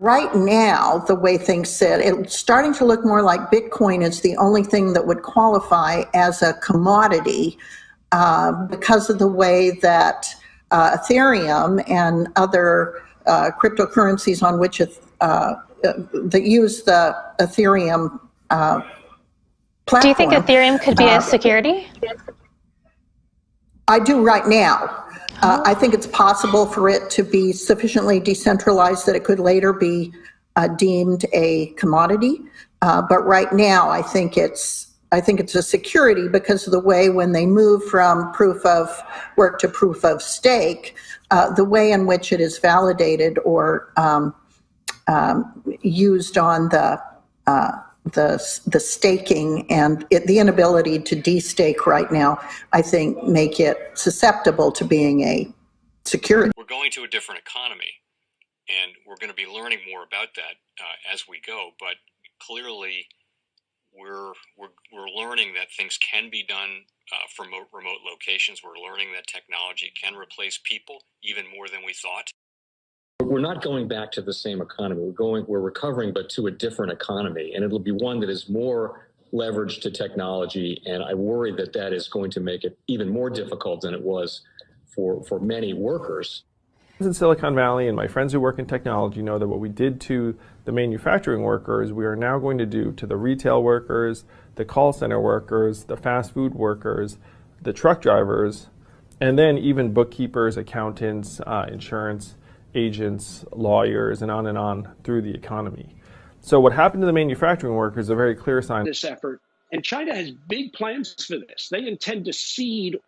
Right now, the way things sit, it's starting to look more like Bitcoin is the only thing that would qualify as a commodity because of the way that Ethereum and other cryptocurrencies on which that use the Ethereum platform. Do you think Ethereum could be a security? I do right now. I think it's possible for it to be sufficiently decentralized that it could later be deemed a commodity. But right now, I think it's a security because of the way when they move from proof of work to proof of stake, the way in which it is validated or used on the staking and the inability to de-stake right now, I think make it susceptible to being a security. We're going to a different economy, and we're going to be learning more about that as we go. But clearly, we're learning that things can be done from remote locations. We're learning that technology can replace people even more than we thought. We're not going back to the same economy. We're recovering, but to a different economy, and it'll be one that is more leveraged to technology. And I worry that that is going to make it even more difficult than it was for many workers. In Silicon Valley, and my friends who work in technology know that what we did to the manufacturing workers, we are now going to do to the retail workers, the call center workers, the fast food workers, the truck drivers, and then even bookkeepers, accountants, insurance agents, lawyers, and on through the economy. So what happened to the manufacturing workers is a very clear sign. This effort, and China has big plans for this. They intend to seed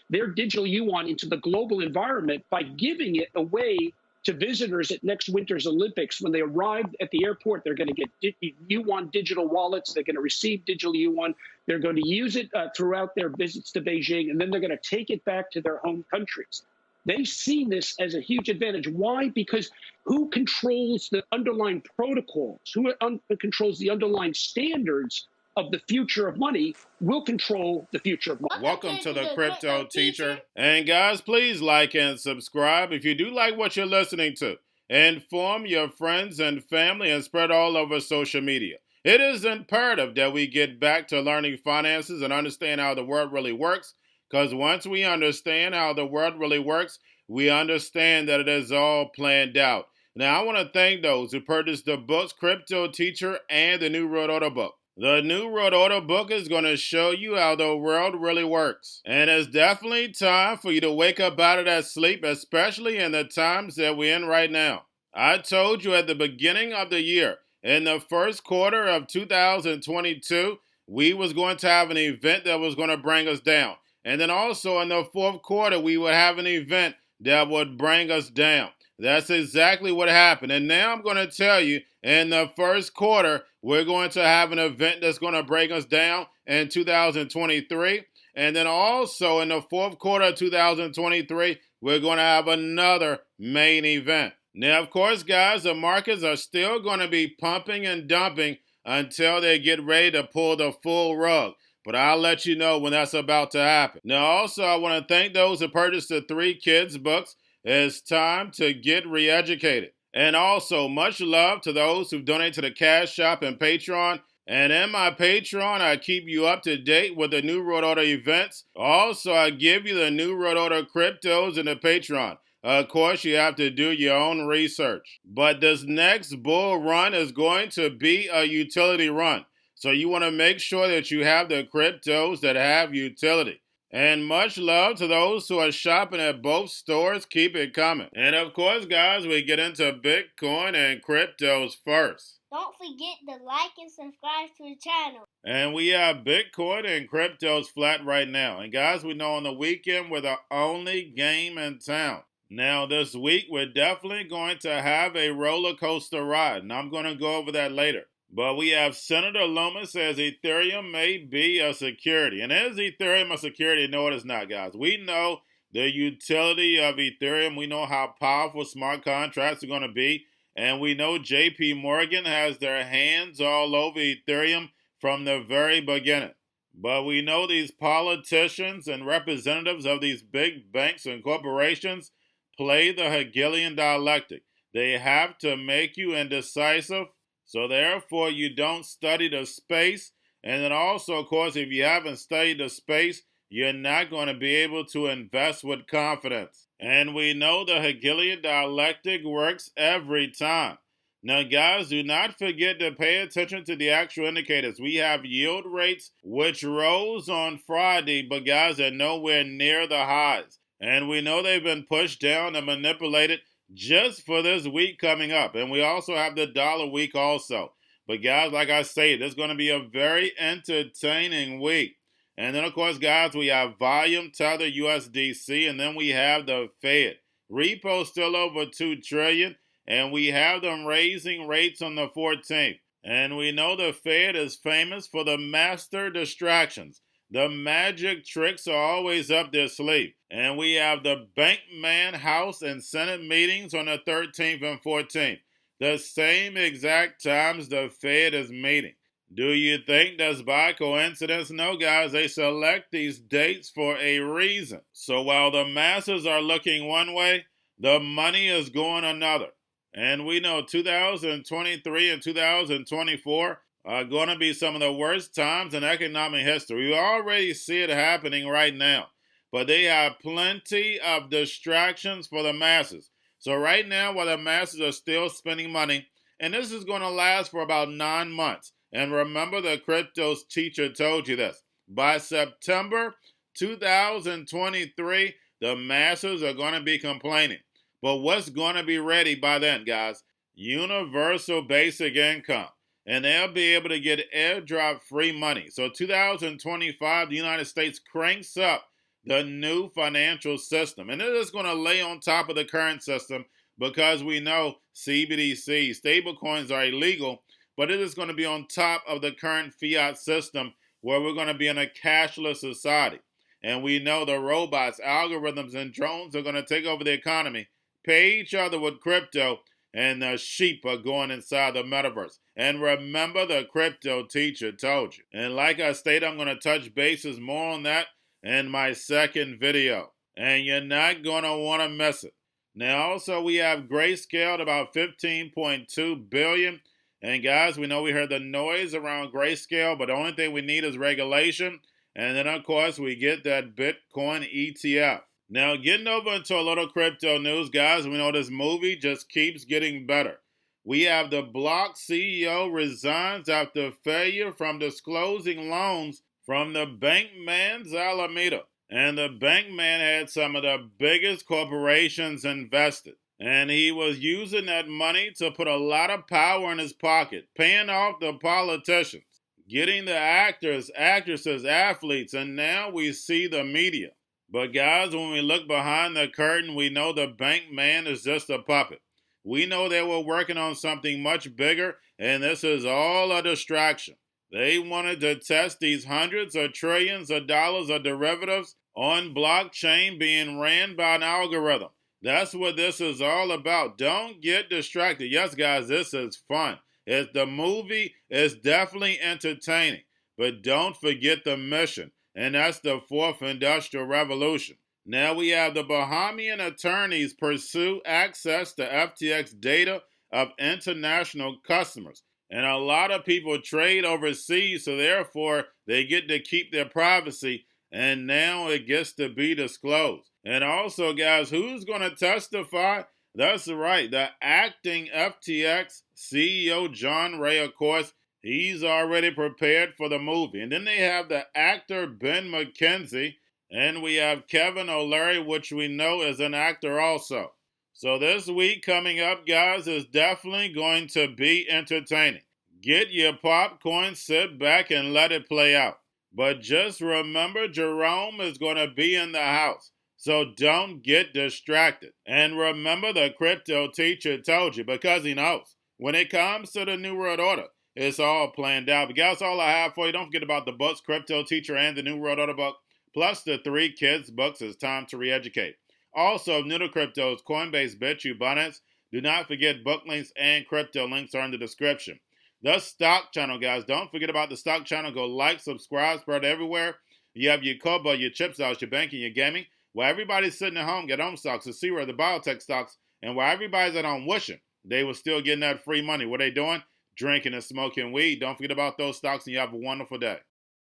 their digital yuan into the global environment by giving it away to visitors at next winter's Olympics. When they arrive at the airport, they're going to get yuan digital wallets. They're going to receive digital yuan. They're going to use it throughout their visits to Beijing, and then they're going to take it back to their home countries. They see this as a huge advantage. Why? Because who controls the underlying protocols, who controls the underlying standards of the future of money will control the future of money. Welcome to the Crypto Teacher. And guys, please like and subscribe if you do like what you're listening to. Inform your friends and family and spread all over social media. It is imperative that we get back to learning finances and understand how the world really works. Because once we understand how the world really works, we understand that it is all planned out. Now, I want to thank those who purchased the books, Cryptoteacher and the New World Order book. The New World Order book is going to show you how the world really works. And it's definitely time for you to wake up out of that sleep, especially in the times that we're in right now. I told you at the beginning of the year, in the first quarter of 2022, we was going to have an event that was going to bring us down. And then also in the fourth quarter, we would have an event that would bring us down. That's exactly what happened. And now I'm going to tell you, in the first quarter, we're going to have an event that's going to bring us down in 2023. And then also in the fourth quarter of 2023, we're going to have another main event. Now, of course, guys, the markets are still going to be pumping and dumping until they get ready to pull the full rug. But I'll let you know when that's about to happen. Now, also, I want to thank those who purchased the 3 Kids books. It's time to get re-educated. And also, much love to those who've donated to the Cash Shop and Patreon. And in my Patreon, I keep you up to date with the New World Order events. Also, I give you the New World Order cryptos in the Patreon. Of course, you have to do your own research. But this next bull run is going to be a utility run. So you want to make sure that you have the cryptos that have utility. And much love to those who are shopping at both stores. Keep it coming. And of course, guys, we get into Bitcoin and cryptos first. Don't forget to like and subscribe to the channel. And we have Bitcoin and cryptos flat right now. And guys, we know on the weekend we're the only game in town. Now, this week, we're definitely going to have a roller coaster ride. And I'm going to go over that later. But we have Senator Lummis says Ethereum may be a security. And is Ethereum a security? No, it is not, guys. We know the utility of Ethereum. We know how powerful smart contracts are going to be. And we know JP Morgan has their hands all over Ethereum from the very beginning. But we know these politicians and representatives of these big banks and corporations play the Hegelian dialectic. They have to make you indecisive, so therefore you don't study the space. And then also, of course, if you haven't studied the space, you're not going to be able to invest with confidence. And we know the Hegelian dialectic works every time. Now, guys, do not forget to pay attention to the actual indicators. We have yield rates, which rose on Friday, but guys, are nowhere near the highs. And we know they've been pushed down and manipulated just for this week coming up. And we also have the dollar week also. But guys, like I say, this is going to be a very entertaining week. And then, of course, guys, we have volume tether USDC, and then we have the Fed. Repo still over $2 trillion. And we have them raising rates on the 14th. And we know the Fed is famous for the master distractions. The magic tricks are always up their sleeve. And we have the Bankman House and Senate meetings on the 13th and 14th. The same exact times the Fed is meeting. Do you think that's by coincidence? No, guys, they select these dates for a reason. So while the masses are looking one way, the money is going another. And we know 2023 and 2024 are going to be some of the worst times in economic history. We already see it happening right now. But they have plenty of distractions for the masses. So right now, while the masses are still spending money, and this is going to last for about 9 months. And remember, the Cryptoteacher told you this. By September 2023, the masses are going to be complaining. But what's going to be ready by then, guys? Universal basic income. And they'll be able to get airdrop free money. So 2025, the United States cranks up the new financial system. And it is going to lay on top of the current system because we know CBDC, stablecoins are illegal, but it is going to be on top of the current fiat system where we're going to be in a cashless society. And we know the robots, algorithms, and drones are going to take over the economy, pay each other with crypto, and the sheep are going inside the metaverse. And remember, the Cryptoteacher told you. And like I stated, I'm going to touch bases more on that in my second video. And you're not going to want to miss it. Now, also, we have Grayscale at about $15.2 billion. And guys, we know we heard the noise around Grayscale, but the only thing we need is regulation. And then, of course, we get that Bitcoin ETF. Now, getting over into a little crypto news, guys, we know this movie just keeps getting better. We have the Block CEO resigns after failure from disclosing loans from the Bankman's Alameda. And the Bankman had some of the biggest corporations invested. And he was using that money to put a lot of power in his pocket, paying off the politicians, getting the actors, actresses, athletes, and now we see the media. But guys, when we look behind the curtain, we know the Bankman is just a puppet. We know they were working on something much bigger, and this is all a distraction. They wanted to test these hundreds of trillions of dollars of derivatives on blockchain being ran by an algorithm. That's what this is all about. Don't get distracted. Yes, guys, this is fun. The movie is definitely entertaining, but don't forget the mission, and that's the fourth industrial revolution. Now we have the Bahamian attorneys pursue access to FTX data of international customers. And a lot of people trade overseas, so therefore they get to keep their privacy, and now it gets to be disclosed. And also, guys, who's going to testify? That's right, the acting FTX CEO, John Ray, of course, he's already prepared for the movie. And then they have the actor Ben McKenzie, and we have Kevin O'Leary, which we know is an actor also. So this week coming up, guys, is definitely going to be entertaining. Get your popcorn, sit back, and let it play out. But just remember, Jerome is going to be in the house. So don't get distracted. And remember, the Cryptoteacher told you, because he knows. When it comes to the New World Order, it's all planned out. But guys, all I have for you. Don't forget about the books, Cryptoteacher and the New World Order book, plus the 3 kids books. It's time to re-educate. Also, new to cryptos, Coinbase, Bitrue, Binance. Do not forget book links and crypto links are in the description. The stock channel, guys. Don't forget about the stock channel. Go like, subscribe, spread everywhere. You have your Kobo, your chip stocks, your banking, your gaming. While everybody's sitting at home, get home stocks, the C-Word, the biotech stocks, And while everybody's at home wishing they were still getting that free money, what are they doing? Drinking and smoking weed. Don't forget about those stocks, and you have a wonderful day.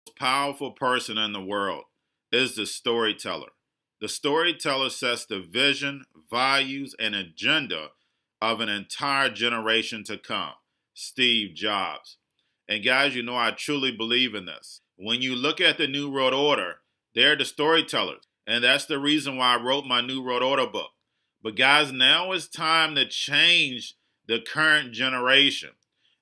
The most powerful person in the world is the storyteller. The storyteller sets the vision, values, and agenda of an entire generation to come. Steve Jobs. And guys, you know I truly believe in this. When you look at the New World Order, they're the storytellers. And that's the reason why I wrote my New World Order book. But guys, now it's time to change the current generation.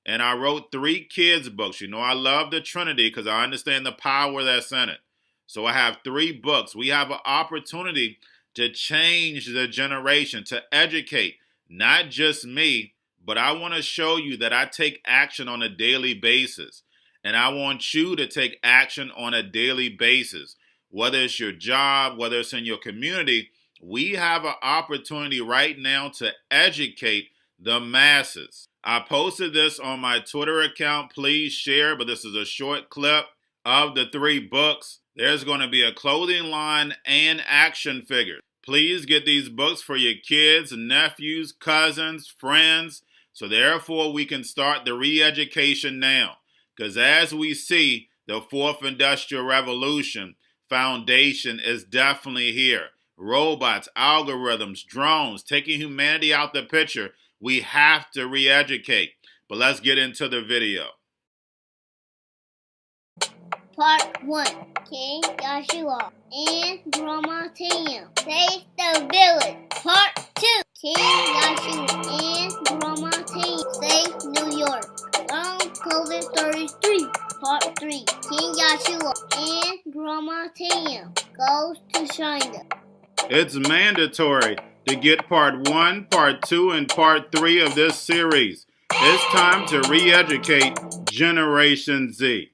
And I wrote 3 kids' books. You know I love the Trinity because I understand the power that's in it. So I have 3 books. We have an opportunity to change the generation, to educate, not just me, but I want to show you that I take action on a daily basis. And I want you to take action on a daily basis. Whether it's your job, whether it's in your community, we have an opportunity right now to educate the masses. I posted this on my Twitter account. Please share, but this is a short clip of the 3 books. There's going to be a clothing line and action figures. Please get these books for your kids, nephews, cousins, friends, so therefore we can start the re-education now. Because as we see, the 4th Industrial Revolution foundation is definitely here. Robots, algorithms, drones, taking humanity out the picture. We have to re-educate. But let's get into the video. Part 1. King Joshua and Grandma Tam save the village. Part 2. King Joshua and Grandma Tam save New York from COVID-33. Part 3. King Joshua and Grandma Tam goes to China. It's mandatory to get part 1, part 2, and part 3 of this series. It's time to re-educate Generation Z.